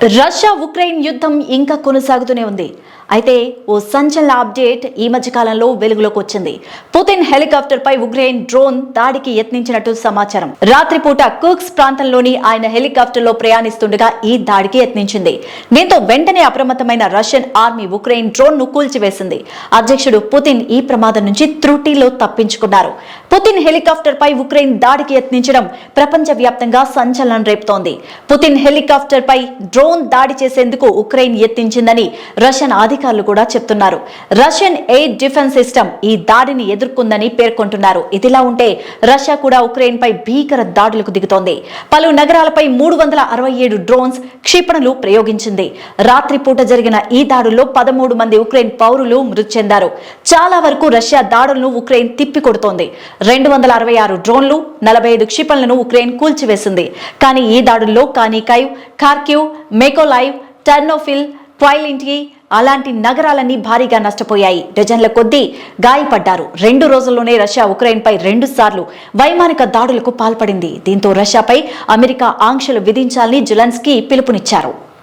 Russia Ukraine యుద్ధం ఇంకా కొనసాగుతూనే ఉంది. అయితే ఓ సంచలన అప్డేట్ ఈ మధ్య కాలంలో వెలుగులోకి వచ్చింది. పుతిన్ హెలికాప్టర్ పై ఉక్రెయిన్ డ్రోన్ దాడికి యత్నించినట్టు సమాచారం. రాత్రిపూట కుర్స్క్ ప్రాంతంలోని ఆయన హెలికాప్టర్ లో ప్రయాణిస్తుండగా ఈ దాడికి యత్నించింది. దీంతో వెంటనే అప్రమత్తమైన రష్యన్ ఆర్మీ ఉక్రెయిన్ డ్రోన్ ను కూల్చివేసింది. అధ్యక్షుడు పుతిన్ ఈ ప్రమాదం నుంచి త్రుటిలో తప్పించుకున్నారు. పుతిన్ హెలికాప్టర్ పై ఉక్రెయిన్ దాడికి యత్నించడం ప్రపంచవ్యాప్తంగా సంచలనం రేపుతోంది. పుతిన్ హెలికాప్టర్ పై డ్రోన్ దాడి చేసేందుకు ఉక్రెయిన్ యత్నించిందని రష్యన్ అధికారులు కూడా చెప్తున్నారు. రష్యన్ ఎయిర్ డిఫెన్స్ సిస్టమ్ ఈ దాడిని ఎదుర్కొందని పేర్కొంటున్నారు. ఇదిలా ఉంటే రష్యా కూడా ఉక్రెయిన్ పై భీకర దాడులకు దిగుతోంది. పలు నగరాలపై 367 డ్రోన్స్ క్షిపణులు ప్రయోగించింది. రాత్రిపూట జరిగిన ఈ దాడుల్లో 13 మంది ఉక్రెయిన్ పౌరులు మృతి చెందారు. చాలా వరకు రష్యా దాడులను ఉక్రెయిన్ తిప్పికొడుతోంది. 266 డ్రోన్లు, 45 క్షిపణులను ఉక్రెయిన్ కూల్చివేసింది. కానీ ఈ దాడుల్లో కానికైవ్, ఖార్కివ్, మెకోలైవ్, టెర్నోపిల్, క్వైలింటి అలాంటి నగరాలన్నీ భారీగా నష్టపోయాయి. డజన్ల కొద్దీ గాయపడ్డారు. 2 రోజుల్లోనే రష్యా ఉక్రెయిన్ పై 2 సార్లు వైమానిక దాడులకు పాల్పడింది. దీంతో రష్యాపై అమెరికా ఆంక్షలు విధించాలని జెలెన్స్కీ పిలుపునిచ్చారు.